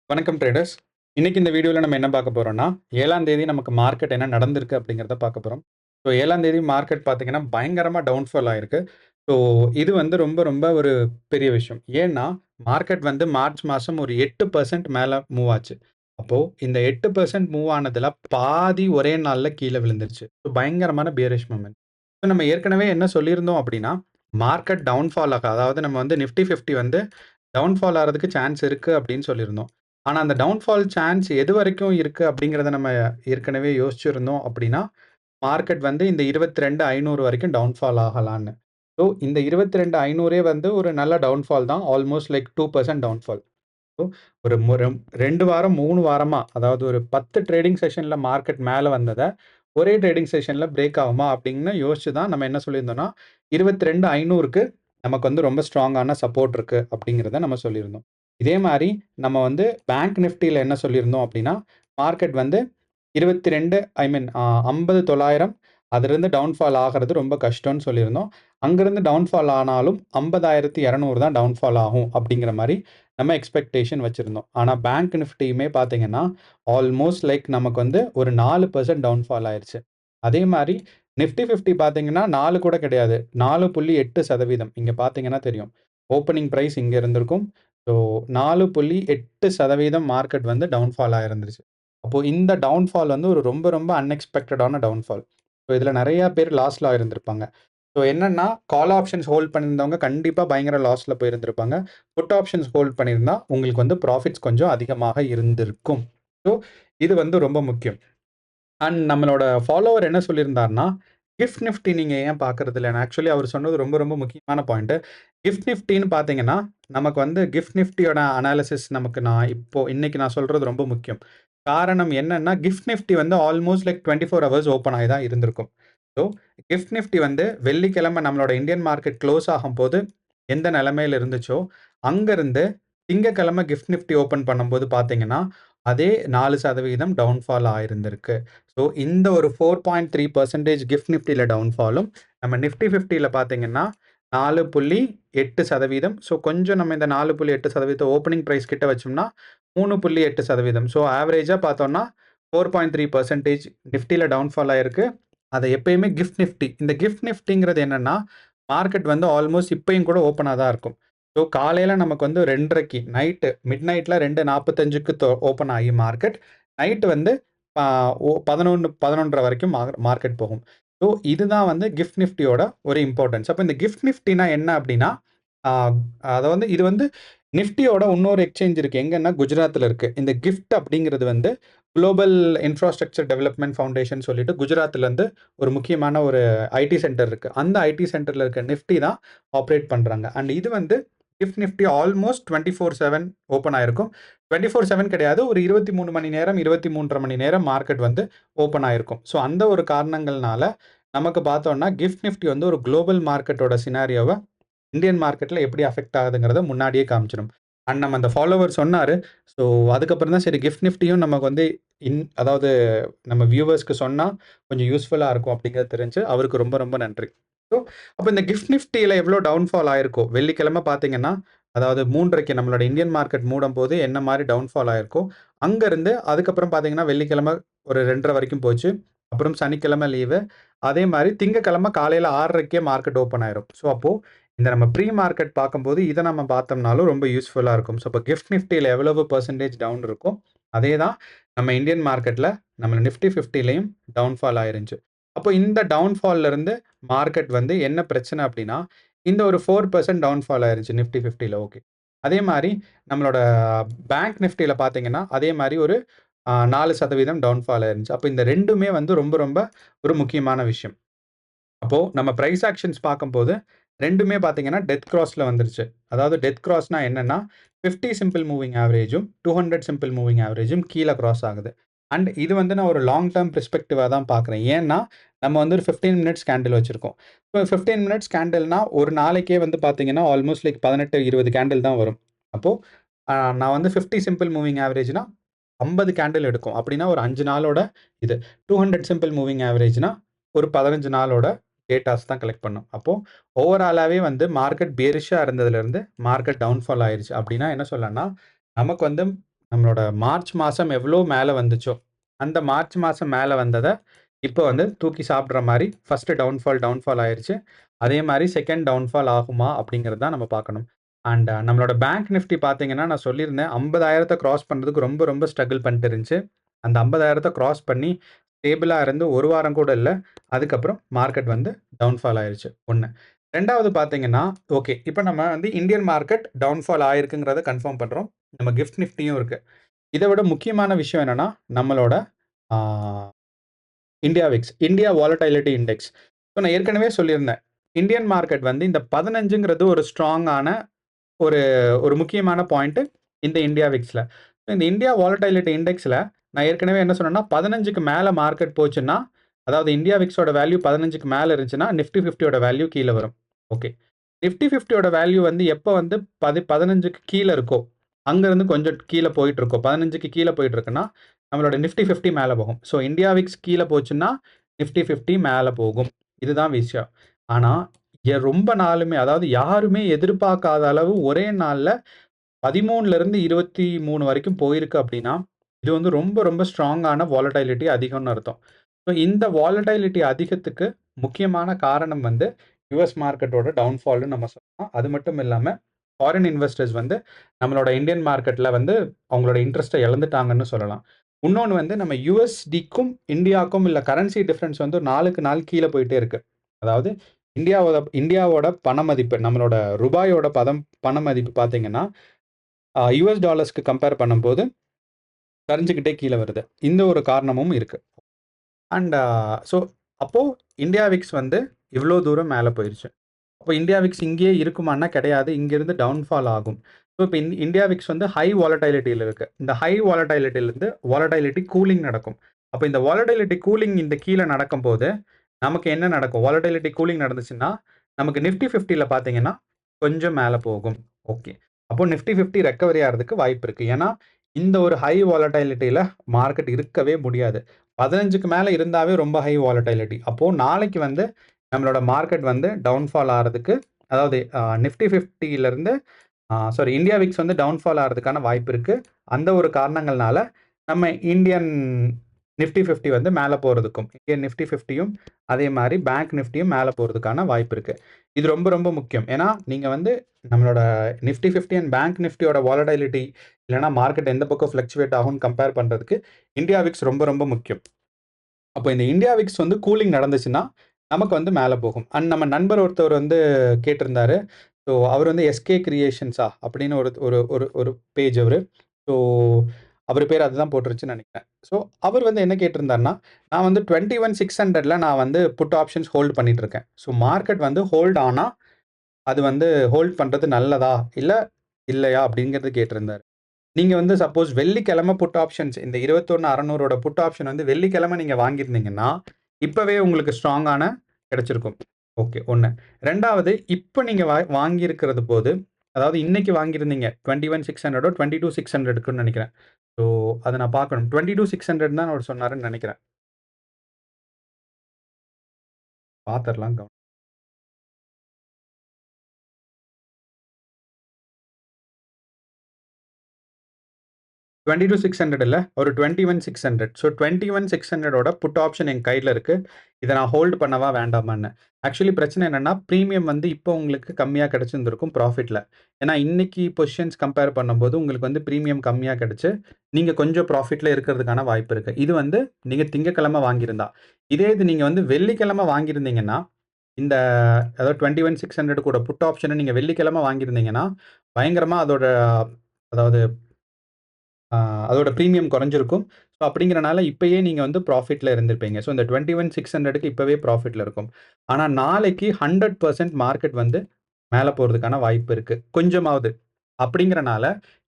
வணக்கம் ட்ரேடர்ஸ். இன்னைக்கு இந்த வீடியோல நம்ம என்ன பார்க்க போறோம்னா, 7ஆம் தேதி நமக்கு மார்க்கெட் என்ன நடந்திருக்கு அப்படிங்கிறத பார்க்க போறோம். ஸோ 7ஆம் தேதி மார்க்கெட் பார்த்தீங்கன்னா, பயங்கரமா டவுன்ஃபால் ஆயிருக்கு. ஸோ இது வந்து ரொம்ப ரொம்ப ஒரு பெரிய விஷயம். ஏன்னா, மார்க்கெட் வந்து மார்ச் மாசம் ஒரு 8% மேல மூவ் ஆச்சு. அப்போ இந்த 8% மூவ் ஆனதுல பாதி ஒரே நாள்ல கீழ விழுந்துருச்சு. ஸோ பயங்கரமான பியரிஷ் மூவ்மென்ட். ஸோ நம்ம ஏற்கனவே என்ன சொல்லியிருந்தோம் அப்படின்னா, மார்க்கெட் டவுன்ஃபால் அதாவது நம்ம வந்து நிஃப்டி 50 வந்து டவுன்ஃபால் ஆறதுக்கு சான்ஸ் இருக்கு அப்படின்னு சொல்லியிருந்தோம். ஆனா, அந்த டவுன்ஃபால் சான்ஸ் எதுவரைக்கும் இருக்கு அப்படிங்கிறத நம்ம ஏற்கனவே யோசிச்சிருந்தோம் அப்படின்னா, மார்க்கெட் வந்து இந்த 22,500 வரைக்கும் டவுன்ஃபால் ஆகலான்னு. ஸோ, இந்த 22,500 வந்து ஒரு நல்ல டவுன்ஃபால் தான். Almost like 2% downfall. ஸோ, ஒரு 2 வாரம், 3 வாரமா அதாவது ஒரு 10 ட்ரேடிங் செஷன்ல மார்க்கெட் மேல வந்தத, ஒரே ட்ரேடிங் செஷன்ல பிரேக் ஆகுமா அப்படின்னு யோசிச்சு தான் நம்ம என்ன சொல்லியிருந்தோம்னா, 22,500க்கு நமக்கு வந்து ரொம்ப ஸ்ட்ராங்கான சப்போர்ட் இருக்கு அப்படிங்கிறத நம்ம சொல்லியிருந்தோம். இதே மாரி நம்ம வந்து பேங்க் நிஃப்டில என்ன சொல்லியிருந்தோம் அப்படின்னா, மார்க்கெட் வந்து 22 ஐ மீன் 50,900 அதிலிருந்து டவுன்ஃபால் ஆகுறது ரொம்ப கஷ்டம்னு சொல்லியிருந்தோம். அங்கிருந்து டவுன்ஃபால் ஆனாலும் 50,200 தான் டவுன்ஃபால் ஆகும் அப்படிங்கிற மாரி நம்ம எக்ஸ்பெக்டேஷன் வச்சிருந்தோம். ஆனா பேங்க் நிஃப்டியுமே பார்த்தீங்கன்னா, ஆல்மோஸ்ட் லைக் நமக்கு வந்து ஒரு 4% டவுன்ஃபால் ஆயிருச்சு. அதே மாரி நிஃப்டி 50 பார்த்தீங்கன்னா 4 கூட கிடையாது. 4.8% இங்க பார்த்தீங்கன்னா தெரியும். ஓப்பனிங் பிரைஸ் இங்க இருந்திருக்கும். ஸோ 4.8% மார்க்கெட் வந்து டவுன்ஃபால் ஆயிருந்துருச்சு. அப்போ இந்த டவுன்ஃபால் வந்து ஒரு ரொம்ப ரொம்ப அன்எக்ஸ்பெக்டடான டவுன்ஃபால். ஸோ இதுல நெறைய பேர் லாஸ்ல ஆயிருந்திருப்பாங்க. ஸோ என்னன்னா, கால் ஆப்ஷன்ஸ் ஹோல்ட் பண்ணியிருந்தவங்க கண்டிப்பா பயங்கர லாஸ்ல போயிருந்திருப்பாங்க. புட் ஆப்ஷன்ஸ் ஹோல்ட் பண்ணியிருந்தா, உங்களுக்கு வந்து ப்ராஃபிட்ஸ் கொஞ்சம் அதிகமாக இருந்திருக்கும். ஸோ, இது வந்து ரொம்ப முக்கியம். அண்ட் நம்மளோட ஃபாலோவர் என்ன சொல்லியிருந்தார்ன்னா, கிஃப்ட் நிஃப்டி நீங்க ஏன் பார்க்கறதில்லன்னு. ஆக்சுவலி அவர் சொன்னது ரொம்ப ரொம்ப முக்கியமான பாயிண்ட். கிஃப்ட் நிஃப்டின்னு பார்த்தீங்கன்னா, நமக்கு வந்து கிஃப்ட் நிஃப்டியோட அனாலிசிஸ் நமக்கு இன்னைக்கு நான் சொல்றது ரொம்ப முக்கியம். காரணம் என்னன்னா, கிஃப்ட் நிஃப்டி வந்து ஆல்மோஸ்ட் லைக் 24 ஹவர்ஸ் ஓப்பன் ஆகி தான் இருந்திருக்கும். ஸோ, கிஃப்ட் நிஃப்டி வந்து வெள்ளிக்கிழமை நம்மளோட இந்தியன் மார்க்கெட் க்ளோஸ் ஆகும்போது எந்த நிலைமையில இருந்துச்சோ, அங்கருந்து திங்கட்கிழமை கிஃப்ட் நிஃப்டி ஓப்பன் பண்ணும்போது பார்த்தீங்கன்னா, அதே 4% டவுன்ஃபால் ஆயிருந்திருக்கு. ஸோ, இந்த ஒரு 4.3% கிஃப்ட் நிஃப்டில டவுன்ஃபாலும், நம்ம நிஃப்டி 50ல பார்த்தீங்கன்னா 4.8%. ஸோ, கொஞ்சம் நம்ம இந்த 4.8% ஓப்பனிங் பிரைஸ் கிட்ட வச்சோம்னா 3.8%. ஸோ, ஆவரேஜா பார்த்தோம்னா 4.3% நிஃப்டில டவுன்ஃபால் ஆயிருக்கு. அத எப்பயுமே கிஃப்ட் நிஃப்டி இந்த கிஃப்ட் நிஃப்டிங்கிறது என்னன்னா, மார்க்கெட் வந்து ஆல்மோஸ்ட் இப்பயும் கூட ஓப்பனா தான் இருக்கும். ஸோ, காலையில நமக்கு வந்து 2:30க்கு மிட் நைட்ல 2:45க்கு ஓப்பன் ஆகி மார்க்கெட், நைட் வந்து ஆ ஒ 11, 11:30 வரைக்கும் மார்க்கெட் போகும். ஸோ, இதுதான் வந்து கிஃப்ட் நிஃப்டியோட ஒரு இம்பார்ட்டன்ஸ். அப்ப இந்த கிஃப்ட் நிஃப்டினா என்ன அப்டின்னா, ஆ அத வந்து இது வந்து நிஃப்டியோட இன்னொரு எக்ஸ்சேஞ்ச் இருக்கு. எங்கன்னா குஜராத்ல இருக்கு. இந்த கிஃப்ட் அப்படிங்கிறது வந்து குளோபல் இன்ஃப்ராஸ்ட்ரக்சர் டெவலப்மென்ட் ஃபவுண்டேஷன் சொல்லிட்டு குஜராத்ல இருந்து ஒரு முக்கியமான ஒரு ஐடி சென்டர் இருக்கு. அந்த ஐடி சென்டர்ல இருக்க நிஃப்டி தான் ஆப்பரேட் பண்றாங்க. அண்ட் இது வந்து கிஃப்ட் நிஃப்டி ஆல்மோஸ்ட் 24/7 ஓப்பன் ஆயிருக்கும். 24/7 கிடையாது. ஒரு 23 மணி நேரம், 23 1/2 மணி நேரம் மார்க்கெட் வந்து ஓப்பன் ஆயிருக்கும். ஸோ அந்த ஒரு காரணங்கள்னால நமக்கு பார்த்தோம்னா, கிஃப்ட் நிஃப்டி வந்து ஒரு குளோபல் மார்க்கெட்டோட சினாரியோவ இந்தியன் மார்க்கெட்ல எப்படி அஃபெக்ட் ஆகுதுங்கிறத முன்னாடியே காமிச்சிரும். அண்ட் நம்ம அந்த ஃபாலோவர் சொன்னாரு. ஸோ அதுக்கப்புறம் தான் சரி கிஃப்ட் நிஃப்டியும் நமக்கு வந்து அதாவது நம்ம வியூவர்ஸ்க்கு சொன்னா கொஞ்சம் யூஸ்ஃபுல்லா இருக்கும் அப்படிங்கிறது தெரிஞ்சு, அவருக்கு ரொம்ப ரொம்ப நன்றி. ஸோ அப்ப இந்த கிஃப்ட் நிஃப்டில எவ்வளோ டவுன்ஃபால் ஆயிருக்கோ, வெள்ளிக்கிழமை பார்த்தீங்கன்னா, அதாவது 3:30க்கு நம்மளோட இந்தியன் மார்க்கெட் மூடும்போது என்ன மாரி டவுன்ஃபால் ஆயிருக்கோ, அங்கருந்து அதுக்கப்புறம் பார்த்தீங்கன்னா, வெள்ளிக்கிழமை ஒரு 2:30 வரைக்கும் போச்சு. அப்புறம் சனிக்கிழமை லீவு. அதே மாரி திங்கட்கிழமை காலையில 6:30க்கே மார்க்கெட் ஓப்பன் ஆயிரும். ஸோ அப்போ இந்த நம்ம ப்ரீ மார்க்கெட் பார்க்கும்போது, இத நம்ம பார்த்தோம்னாலும் ரொம்ப யூஸ்ஃபுல்லா இருக்கும். ஸோ, இப்போ கிஃப்ட் நிஃப்டில எவ்வளவு பெர்சன்டேஜ் டவுன் இருக்கோ, அதே தான் நம்ம இந்தியன் மார்க்கெட்ல நம்ம நிஃப்டி 50லயும் டவுன்ஃபால் ஆயிருந்துச்சு. அப்போ இந்த டவுன்ஃபால்ல இருந்து மார்க்கெட் வந்து என்ன பிரச்சனை அப்டின்னா, இந்த ஒரு 4% டவுன்ஃபால் ஆயிருச்சு நிஃப்டி 50ல ஓகே. அதே மாரி நம்மளோட பேங்க் நிஃப்டில பார்த்தீங்கன்னா, அதே மாரி ஒரு 4% டவுன்ஃபால் ஆயிருந்துச்சு. அப்போ இந்த 2மே வந்து ரொம்ப ரொம்ப ஒரு முக்கியமான விஷயம். அப்போ நம்ம பிரைஸ் ஆக்ஷன்ஸ் பார்க்கும்போது 2மே பார்த்தீங்கன்னா, டெத் கிராஸ்ல வந்துருச்சு. அதாவது டெத் கிராஸ்னா என்னன்னா, 50 சிம்பிள் மூவிங் ஆவரேஜும், 200 சிம்பிள் மூவிங் ஆவரேஜும் கீழ கிராஸ் ஆகுது. அண்ட் இது வந்து நான் ஒரு லாங் டெர்ம் பெர்ஸ்பெக்டிவா தான் பார்க்குறேன். ஏன்னா, நம்ம வந்து ஒரு 15 மினிட்ஸ் கேண்டில் வச்சிருக்கோம். இப்போ 15 மினிட்ஸ் கேண்டில்னா, ஒரு நாளைக்கே வந்து பார்த்தீங்கன்னா, ஆல்மோஸ்ட் லைக் 18, 20 கேண்டில் தான் வரும். அப்போ நான் வந்து 50 சிம்பிள் மூவிங் ஆவரேஜ்னா 50 கேண்டில் எடுக்கும். அப்படின்னா ஒரு 5 நாளோட இது. 200 சிம்பிள் மூவிங் ஆவரேஜ்னா ஒரு 15 நாளோட டேட்டாஸ் தான் கலெக்ட் பண்ணும். அப்போ ஓவராலாவே வந்து மார்க்கெட் பியரிஷ்ஷா இருந்ததுலருந்து மார்க்கெட் டவுன்ஃபால் ஆயிருச்சு. அப்படின்னா என்ன சொல்லலாம்னா, நமக்கு வந்து நம்மளோட மார்ச் மாசம் எவ்வளோ மேல வந்துச்சோ, அந்த மார்ச் மாசம் மேல வந்தத, இப்போ வந்து தூக்கி சாப்பிடுற மாரி ஃபர்ஸ்ட் டவுன்ஃபால் ஆயிருச்சு. அதே மாரி செகண்ட் டவுன்ஃபால் ஆகுமா? அப்படிங்கிறது தான் நம்ம பார்க்கணும். அண்ட் நம்மளோட பேங்க் நிஃப்டி பார்த்தீங்கன்னா, நான் சொல்லியிருந்தேன் 50,000த்த கிராஸ் பண்றதுக்கு ரொம்ப ரொம்ப ஸ்ட்ரகிள் பண்ணிட்டு இருந்துச்சு. அந்த 50,000த்த கிராஸ் பண்ணி ஸ்டேபிளா இருந்து 1 வாரம் கூட இல்ல. அதுக்கப்புறம் மார்க்கெட் வந்து டவுன்ஃபால் ஆயிருச்சு. 1. 2வது பார்த்தீங்கன்னா, ஓகே. இப்ப நம்ம வந்து இந்தியன் மார்க்கெட் டவுன்ஃபால் ஆயிருக்குங்கிறத கன்ஃபார்ம் பண்றோம். நம்ம கிஃப்ட் நிஃப்டியும் இருக்கு. இத விட முக்கியமான விஷயம் என்னன்னா, நம்மளோட ஆ India VIX, India volatility index. So நான் ஏற்கனவே சொல்லியிருந்தேன். இந்தியன் மார்க்கெட் வந்து இந்த 15ங்கிறது ஒரு ஸ்ட்ராங்கான ஒரு ஒரு முக்கியமான பாயிண்ட் இந்த இந்தியா விக்ஸ்ல. இந்த இந்தியா வாலடைலிட்டி இண்டெக்ஸ்ல நான் ஏற்கனவே என்ன சொன்னேன்னா, 15க்கு மேல மார்க்கெட் போச்சுன்னா, அதாவது இந்தியா விக்ஸோட வேல்யூ 15க்கு மேல இருந்துச்சுன்னா, நிஃப்டி 50யோட வேல்யூ கீழ வரும். ஓகே. நிஃப்டி 50யோட வேல்யூ வந்து எப்ப வந்து 15க்கு கீழ இருக்கோ, அங்கருந்து கொஞ்சம் கீழ போயிட்டு இருக்கோ, 15க்கு கீழ போயிட்டு இருக்குன்னா, நம்மளோட நிஃப்டி 50 மேல போகும். ஸோ இந்தியா விக்ஸ் கீழ போச்சுன்னா, நிஃப்டி 50 மேல போகும். இதுதான் விஷயம். ஆனா, ரொம்ப நாளுமே அதாவது யாருமே எதிர்பார்க்காத அளவு ஒரே நாள்ல 13லிருந்து 23 வரைக்கும் போயிருக்கு அப்படின்னா, இது வந்து ரொம்ப ரொம்ப ஸ்ட்ராங்கான வாலடைலிட்டி அதிகம்னு அர்த்தம். ஸோ இந்த வாலடைலிட்டி அதிகத்துக்கு முக்கியமான காரணம் வந்து யுஎஸ் மார்க்கெட்டோட டவுன்ஃபால்னு நம்ம சொல்லலாம். அது மட்டும் இல்லாம ஃபாரின் இன்வெஸ்டர்ஸ் வந்து நம்மளோட இந்தியன் மார்க்கெட்ல வந்து அவங்களோட இன்ட்ரெஸ்ட்ட இழந்துட்டாங்கன்னு சொல்லலாம். இன்னொன்னு வந்து நம்ம யுஎஸ்டிக்கும், இந்தியாக்கும் உள்ள கரன்சி டிஃபரன்ஸ் வந்து நாளுக்கு நாள் கீழ போயிட்டே இருக்கு. அதாவது இந்தியாவோட பண மதிப்பு, நம்மளோட ரூபாயோட பண மதிப்பு பார்த்தீங்கன்னா, யுஎஸ் டாலர்ஸ்க்கு கம்பேர் பண்ணும்போது சரிஞ்சுக்கிட்டே கீழ வருது. இந்த ஒரு காரணமும் இருக்கு. அண்ட் ஸோ அப்போ இந்தியா விக்ஸ் வந்து இவ்ளோ தூரம் மேல போயிருச்சு. அப்போ இந்தியா விக்ஸ் இங்கேயே இருக்குமான்னா கிடையாது. இங்கிருந்து டவுன்ஃபால் ஆகும். ஸோ இப்போ இந்தியா விக்ஸ் வந்து ஹை வாலடைலிட்டில இருக்கு. இந்த ஹை வாலடைலிட்டிலிருந்து வாலடைலிட்டி கூலிங் நடக்கும். அப்போ இந்த வாலடைலிட்டி கூலிங் இந்த கீழ நடக்கும்போது, நமக்கு என்ன நடக்கும்? வாலடைலிட்டி கூலிங் நடந்துச்சுன்னா, நமக்கு நிஃப்டி 50ல பார்த்தீங்கன்னா, கொஞ்சம் மேல போகும். ஓகே. அப்போ நிஃப்டி 50 ரெக்கவரி ஆறதுக்கு வாய்ப்பு இருக்கு. ஏன்னா, இந்த ஒரு ஹை வாலடைலிட்டில மார்க்கெட் இருக்கவே முடியாது. 15க்கு மேல இருந்தாவே ரொம்ப ஹை வாலடைலிட்டி. அப்போ நாளைக்கு வந்து நம்மளோட மார்க்கெட் வந்து டவுன்ஃபால் ஆறதுக்கு, அதாவது நிஃப்டி 50லிருந்து சாரி இந்தியா விக்ஸ் வந்து டவுன்ஃபால் ஆறதுக்கான வாய்ப்பு இருக்கு. அந்த ஒரு காரணங்கள்னால நம்ம இந்தியன் நிஃப்டி 50 வந்து மேல போறதுக்கும், இந்தியன் நிஃப்டி 50யும் அதே மாரி பேங்க் நிஃப்டியும் மேல போறதுக்கான வாய்ப்பு இருக்கு. இது ரொம்ப ரொம்ப முக்கியம். ஏன்னா, நீங்க வந்து நம்மளோட நிஃப்டி 50 அண்ட் பேங்க் நிஃப்டியோட வாலடைலிட்டி இல்லன்னா மார்க்கெட் எந்த பக்கம் ஃப்ளக்சுவேட் ஆகும்னு கம்பேர் பண்றதுக்கு இந்தியா விக்ஸ் ரொம்ப ரொம்ப முக்கியம். அப்போ இந்த இந்தியா விக்ஸ் வந்து கூலிங் நடந்துச்சுன்னா, நமக்கு வந்து மேல போகும். அண்ட் நம்ம நண்பர் ஒருத்தவர் வந்து கேட்டிருந்தாரு. ஸோ அவர் வந்து எஸ்கே கிரியேஷன்ஸா அப்படின்னு ஒரு ஒரு ஒரு ஒரு பேஜ் அவரு. ஸோ அவர் பேர் அதுதான் போட்டுருந்துச்சுன்னு நெனைக்கிறேன். ஸோ அவர் வந்து என்ன கேட்டிருந்தாருன்னா, நான் வந்து 21,600ல நான் வந்து புட் ஆப்ஷன்ஸ் ஹோல்ட் பண்ணிட்டு இருக்கேன். ஸோ மார்க்கெட் வந்து ஹோல்ட் ஆனா, அது வந்து ஹோல்ட் பண்றது நல்லதா? இல்லையா? அப்படிங்கிறது கேட்டிருந்தாரு. நீங்க வந்து சப்போஸ் வெள்ளிக்கிழமை புட் ஆப்ஷன்ஸ் இந்த 21,600ஓட புட் ஆப்ஷன் வந்து வெள்ளிக்கிழமை நீங்க வாங்கியிருந்தீங்கன்னா, இப்பவே உங்களுக்கு ஸ்ட்ராங்கான கிடைச்சிருக்கும். ஓகே 1. 2வது இப்ப நீங்க வாங்கியிருக்கிறது போது, அதாவது இன்னைக்கு வாங்கியிருந்தீங்க 21,600ஓ 22,600க்குன்னு நெனைக்கிறேன். ஸோ அத நான் பார்க்கணும். 22,600 தான் அவரு சொன்னாருன்னு நெனைக்கிறேன். பார்த்துரலாம். 22,600 இல்ல. ஒரு 21,600. ஸோ 21,600ஓட புட் ஆப்ஷன் என் கையில இருக்கு. இத நான் ஹோல்ட் பண்ணவா? வேண்டாமான்னு. ஆக்சுவலி பிரச்சனை என்னன்னா, பிரீமியம் வந்து இப்போ உங்களுக்கு கம்மியா கிடைச்சிருந்திருக்கும் ப்ராஃபிட்ல. ஏன்னா, இன்னைக்கு பொசிஷன்ஸ் கம்பேர் பண்ணும்போது உங்களுக்கு வந்து பிரீமியம் கம்மியா கிடைச்சு, நீங்க கொஞ்சம் ப்ராஃபிட்ல இருக்கிறதுக்கான வாய்ப்பு இருக்கு. இது வந்து நீங்க திங்கட்கிழமை வாங்கியிருந்தா. இதே இது நீங்க வந்து வெள்ளிக்கிழமை வாங்கியிருந்தீங்கன்னா, இந்த அதாவது 21,600 கூட புட் ஆப்ஷன நீங்க வெள்ளிக்கிழமை வாங்கியிருந்தீங்கன்னா, பயங்கரமா அதாவது ஆ அதோட பிரீமியம் குறைஞ்சிருக்கும். ஸோ அப்படிங்கிறனால இப்பயே நீங்க வந்து ப்ராஃபிட்ல இருந்திருப்பீங்க. ஸோ இந்த 21,600க்கு இப்பவே ப்ராஃபிட்ல இருக்கும். ஆனா நாளைக்கு 100% மார்க்கெட் வந்து மேல போறதுக்கான வாய்ப்பு இருக்கு. கொஞ்சமாவது. அப்படிங்கிறனால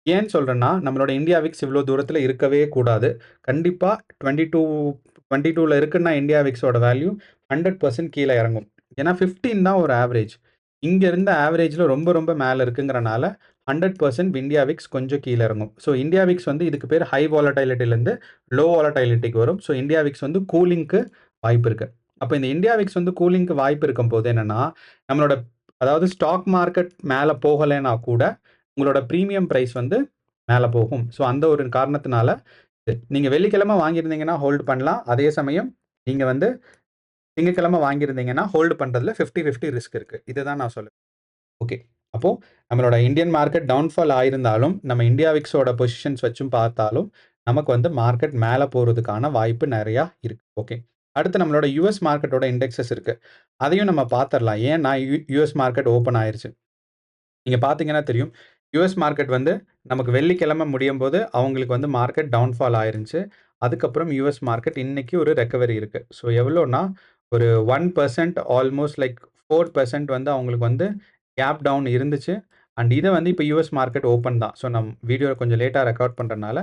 ஏன் சொல்றேன்னா, நம்மளோட இந்தியா விக்ஸ் இவ்ளோ தூரத்தில இருக்கவே கூடாது. கண்டிப்பா 22ல இருக்குன்னா இந்தியா விக்ஸோட வேல்யூ 100% கீழ இறங்கும். ஏன்னா 15 தான் ஒரு ஆவரேஜ். இங்க இருந்த ஆவரேஜ்ல ரொம்ப ரொம்ப மேல இருக்குங்கிறனால 100% இந்தியா விக்ஸ் கொஞ்சம் கீழ இறங்கும். ஸோ இந்தியா விக்ஸ் வந்து இதுக்கு பேர் ஹை வாலடைலிட்டிலேருந்து லோ வாலடைலிட்டிக்கு வரும். ஸோ இந்தியா விக்ஸ் வந்து கூலிங்க்கு வாய்ப்பு இருக்கு. அப்ப இந்த இந்தியா விக்ஸ் வந்து கூலிங்க்கு வாய்ப்பு இருக்கும்போது என்னன்னா, நம்மளோட அதாவது ஸ்டாக் மார்க்கெட் மேல போகலைன்னா கூட, உங்களோட பிரீமியம் பிரைஸ் வந்து மேல போகும். ஸோ அந்த ஒரு காரணத்தினால நீங்க வெள்ளிக்கிழமை வாங்கியிருந்தீங்கன்னா ஹோல்ட் பண்ணலாம். அதே சமயம் நீங்க வந்து திங்கட்கிழமை வாங்கியிருந்தீங்கன்னா ஹோல்ட் பண்றதுல 50-50 ரிஸ்க் இருக்கு. இதுதான் நான் சொல்லுவேன். ஓகே. அப்போ நம்மளோட இந்தியன் மார்க்கெட் டவுன்ஃபால் ஆயிருந்தாலும், நம்ம இந்தியா விக்ஸோட பொசிஷன்ஸ் வச்சும் பார்த்தாலும், நமக்கு வந்து மார்க்கெட் மேல போறதுக்கான வாய்ப்பு நெறையா இருக்கு. ஓகே. அடுத்து நம்மளோட யுஎஸ் மார்க்கெட்டோட இண்டெக்ஸஸ் இருக்கு. அதையும் நம்ம பார்த்துரலாம். ஏன்னா யுஎஸ் மார்க்கெட் ஓப்பன் ஆயிருச்சு. நீங்க பார்த்தீங்கன்னா தெரியும். யுஎஸ் மார்க்கெட் வந்து நமக்கு வெள்ளிக்கிழமை முடியும்போது, அவங்களுக்கு வந்து மார்க்கெட் டவுன்ஃபால் ஆயிருந்துச்சு. அதுக்கப்புறம் யுஎஸ் மார்க்கெட் இன்னைக்கு ஒரு ரெக்கவரி இருக்கு. ஸோ எவ்வளோன்னா, ஒரு 1% ஆல்மோஸ்ட் லைக் 4% வந்து அவங்களுக்கு வந்து கேப் டவுன் இருந்துச்சு. அண்ட் இத வந்து இப்ப யுஎஸ் மார்க்கெட் ஓப்பன் தான். ஸோ வீடியோ கொஞ்சம் லேட்டா ரெக்கார்ட் பண்றனால,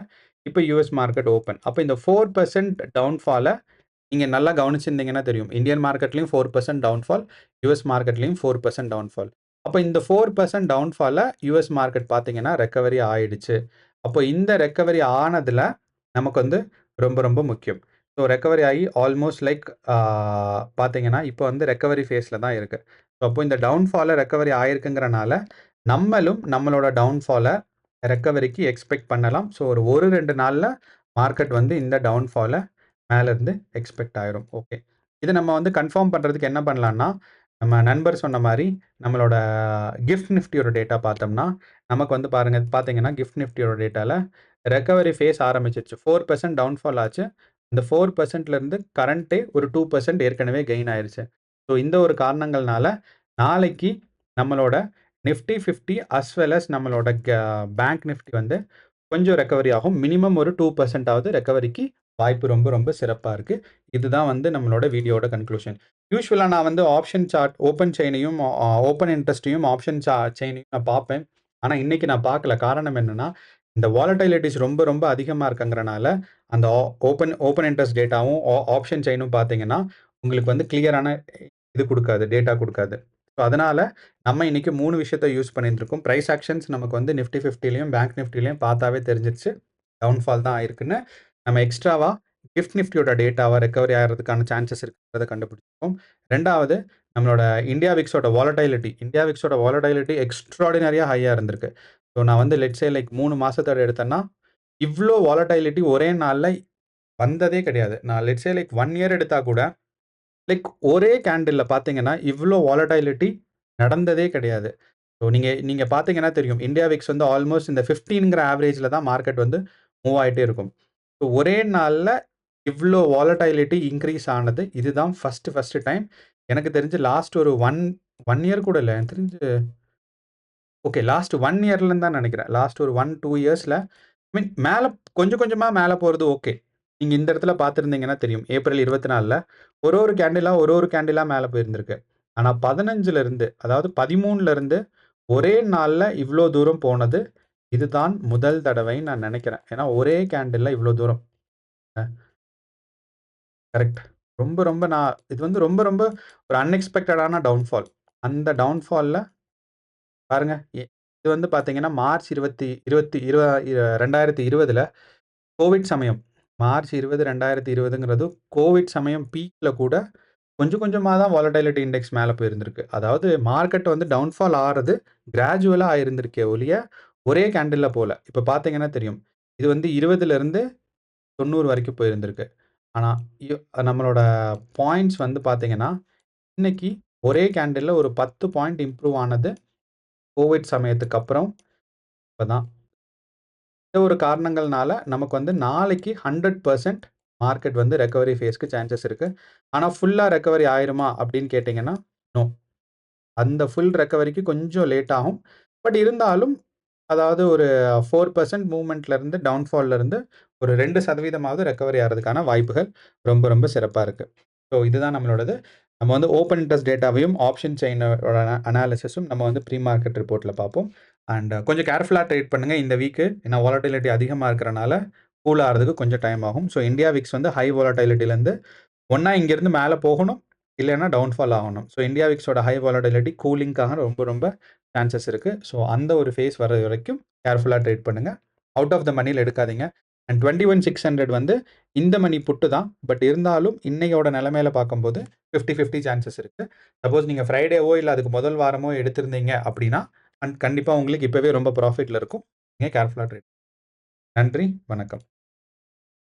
இப்ப யுஎஸ் மார்க்கெட் ஓப்பன். அப்ப இந்த 4% டவுன்ஃபால நீங்க நல்லா கவனிச்சிருந்தீங்கன்னா தெரியும். இந்தியன் மார்க்கெட்லயும் 4% டவுன்ஃபால், யுஎஸ் மார்க்கெட்லயும் 4% டவுன்ஃபால். அப்ப இந்த 4% டவுன்ஃபால்ல யுஎஸ் மார்க்கெட் பார்த்தீங்கன்னா ரெக்கவரி ஆயிடுச்சு. அப்போ இந்த ரெக்கவரி ஆனதுல நமக்கு வந்து ரொம்ப ரொம்ப முக்கியம். ஸோ ரெக்கவரி ஆகி ஆல்மோஸ்ட் லைக் பார்த்தீங்கன்னா, இப்போ வந்து ரெக்கவரி ஃபேஸ்ல தான் இருக்கு. ஸோ அப்போ இந்த டவுன்ஃபால்ல ரெக்கவரி ஆயிருக்குங்கிறனால, நம்மளும் நம்மளோட டவுன்ஃபால ரெக்கவரிக்கு எக்ஸ்பெக்ட் பண்ணலாம். ஸோ ஒரு 2 நாள்ல மார்க்கெட் வந்து இந்த டவுன்ஃபால மேலருந்து எக்ஸ்பெக்ட் ஆயிரும். ஓகே. இத நம்ம வந்து கன்ஃபார்ம் பண்றதுக்கு என்ன பண்ணலான்னா, நம்ம நண்பர் சொன்ன மாரி நம்மளோட கிஃப்ட் நிஃப்டியோட டேட்டா பார்த்தோம்னா, நமக்கு வந்து பார்த்தீங்கன்னா, கிஃப்ட் நிஃப்டியோட டேட்டால ரெக்கவரி ஃபேஸ் ஆரம்பிச்சிருச்சு. 4% டவுன்ஃபால் ஆச்சு. இந்த 4%லேருந்து கரண்ட்டே ஒரு 2% ஏற்கனவே கெயின் ஆயிருச்சு. ஸோ இந்த ஒரு காரணங்கள்னால, நாளைக்கு நம்மளோட நிஃப்டி 50 அஸ் வெல் அஸ் நம்மளோட பேங்க் நிஃப்டி வந்து கொஞ்சம் ரெக்கவரி ஆகும். மினிமம் ஒரு 2% ஆவது ரெக்கவரிக்கு வாய்ப்பு ரொம்ப ரொம்ப சிறப்பா இருக்கு. இதுதான் வந்து நம்மளோட வீடியோட கன்க்ளூஷன். யூசுவலா நான் வந்து ஆப்ஷன் சார்ட் ஓப்பன் செயினையும் ஓப்பன் இன்ட்ரெஸ்ட்டையும் ஆப்ஷன் செயினையும் நான் பார்ப்பேன். ஆனா இன்னைக்கு நான் பார்க்கல. காரணம் என்னன்னா, இந்த வாலடைலிட்டிஸ் ரொம்ப ரொம்ப அதிகமா இருக்கங்கிறனால, அந்த ஓப்பன் ஓப்பன் இன்ட்ரெஸ்ட் டேட்டாவும், ஆப்ஷன் செயினும் பார்த்தீங்கன்னா, உங்களுக்கு வந்து கிளியரான இது குடுக்காது. டேட்டா குடுக்காது. ஸோ அதனால நம்ம இன்னைக்கு 3 விஷயத்த யூஸ் பண்ணிட்டுருக்கோம். பிரைஸ் ஆக்ஷன்ஸ் நமக்கு வந்து நிஃப்டி 50லயும், பேங்க் நிஃப்டிலயும் பார்த்தாவே தெரிஞ்சிருச்சு. டவுன்ஃபால் தான் ஆயிருக்குன்னு. நம்ம எக்ஸ்ட்ராவா கிஃப்ட் நிஃப்டியோட டேட்டாவா ரெக்கவரி ஆகுறதுக்கான சான்சஸ் இருக்கிறத கண்டுபிடிச்சிருக்கோம். 2வது நம்மளோட இந்தியா விக்ஸோட வாலடைலிட்டி எக்ஸ்ட்ரார்டினரியா ஹையா இருந்திருக்கு. ஸோ நான் வந்து லெட்ஸ் சே லைக் 3 மாசத்தோட எடுத்தேன்னா, இவ்ளோ வாலடைலிட்டி ஒரே நாள்ல வந்ததே கிடையாது. நான் லெட்ஸ் சே லைக் 1 இயர் எடுத்தா கூட, லைக் ஒரே கேண்டில்ல பார்த்தீங்கன்னா, இவ்ளோ வாலடைலிட்டி நடந்ததே கிடையாது. ஸோ நீங்க நீங்க பார்த்தீங்கன்னா தெரியும். இந்தியா விக்ஸ் வந்து ஆல்மோஸ்ட் இந்த 15ங்கிற ஆவரேஜ்ல தான் மார்க்கெட் வந்து மூவ் ஆயிட்டே இருக்கும். ஸோ ஒரே நாள்ல இவ்ளோ வாலடைலிட்டி இன்கிரீஸ் ஆனது இதுதான் ஃபர்ஸ்ட் டைம். எனக்கு தெரிஞ்சு லாஸ்ட் ஒரு 1 இயர் கூட இல்ல. எனக்கு தெரிஞ்சு ஓகே லாஸ்ட் 1 இயர்லன்னு தான் நெனைக்கிறேன். லாஸ்ட் ஒரு 1, 2 இயர்ஸ்ல ஐ மீன் மேல கொஞ்சம் கொஞ்சமா மேல போறது ஓகே. நீங்க இந்த இடத்துல பார்த்திருந்தீங்கன்னா தெரியும். ஏப்ரல் 24ல ஒரு கேண்டிலா மேல போயிருந்திருக்கு. ஆனா 15ல அதாவது 13ல ஒரே நாள்ல இவ்ளோ தூரம் போனது, இதுதான் முதல் தடவைன்னு நான் நெனைக்கிறேன். ஏன்னா ஒரே கேண்டில்ல இவ்ளோ தூரம். அ கரெக்ட். ரொம்ப ரொம்ப இது வந்து ரொம்ப ரொம்ப ஒரு அன்எக்ஸ்பெக்டடான டவுன்ஃபால். அந்த டவுன்ஃபால்ல பாருங்க, இது வந்து பார்த்தீங்கன்னா, மார்ச் 2020ல கோவிட் சமயம். மார்ச் 20, 2020ங்கிறது கோவிட் சமயம் பீக்ல கூட கொஞ்சம் கொஞ்சமா தான் வாலடைலிட்டி இண்டெக்ஸ் மேல போயிருந்திருக்கு. அதாவது மார்க்கெட் வந்து டவுன்ஃபால் ஆறது கிராஜுவலா ஆயிருந்திருக்கே ஒழிய, ஒரே கேண்டில்ல போல. இப்ப பார்த்தீங்கன்னா தெரியும். இது வந்து 20லிருந்து 90 வரைக்கும் போயிருந்திருக்கு. ஆனா, யு நம்மளோட பாயிண்ட்ஸ் வந்து பார்த்தீங்கன்னா, இன்னைக்கு ஒரே கேண்டில்ல ஒரு 10 பாயிண்ட் இம்ப்ரூவ் ஆனது கோவிட் சமயத்துக்கு அப்புறம் இப்பதான். இந்த ஒரு காரணங்கள்னால நமக்கு வந்து நாளைக்கு 100% மார்க்கெட் வந்து ரெக்கவரி ஃபேஸ்க்கு சான்சஸ் இருக்கு. ஆனா ஃபுல்லா ரெக்கவரி ஆயிருமா அப்படின்னு கேட்டீங்கன்னா, நோ. அந்த ஃபுல் ரெக்கவரிக்கு கொஞ்சம் லேட் ஆகும். பட் இருந்தாலும் அதாவது ஒரு 4% மூவ்மெண்ட்லருந்து டவுன்ஃபால்லருந்து ஒரு 2% ரெக்கவரி ஆறதுக்கான வாய்ப்புகள் ரொம்ப ரொம்ப சிறப்பா இருக்கு. ஸோ இதுதான் நம்மளோடது. நம்ம வந்து ஓப்பன் இன்ட்ரெஸ்ட் டேட்டாவையும், ஆப்ஷன் செயினோட அனாலிசிஸும் நம்ம வந்து ப்ரீ மார்க்கெட் ரிப்போர்ட்ல பார்ப்போம். அண்ட் கொஞ்சம் கேர்ஃபுல்லா ட்ரேட் பண்ணுங்க இந்த வீக்கு. ஏன்னா வாலடைலிட்டி அதிகமா இருக்கிறனால, கூல் ஆறதுக்கு கொஞ்சம் டைம் ஆகும். ஸோ இந்தியா விக்ஸ் வந்து ஹை வாலடைலிட்டிலருந்து ஒண்ணா இங்கேருந்து மேல போகணும். இல்லன்னா டவுன்ஃபால் ஆகணும். ஸோ இந்தியா விக்ஸோட ஹை வாலடைலிட்டி கூலிங்க்காக ரொம்ப ரொம்ப சான்சஸ் இருக்கு. ஸோ அந்த ஒரு ஃபேஸ் வர வரைக்கும் கேர்ஃபுல்லா ட்ரேட் பண்ணுங்க. அவுட் ஆஃப் த மனில எடுக்காதீங்க. அண்ட் 21,600 வந்து இந்த மணி புட்டு தான். பட் இருந்தாலும் இன்னையோட நிலைமையில பார்க்கும்போது 50-50 சான்சஸ் இருக்கு. சப்போஸ் நீங்க ஃப்ரைடேவோ இல்ல அதுக்கு முதல் வாரமோ எடுத்திருந்தீங்க அப்படின்னா, கண்டிப்பா உங்களுக்கு இப்பவே ரொம்ப ப்ராஃபிட்ல இருக்கும். நீங்க கேர்ஃபுல்லா ட்ரேட் நன்றி, வணக்கம்.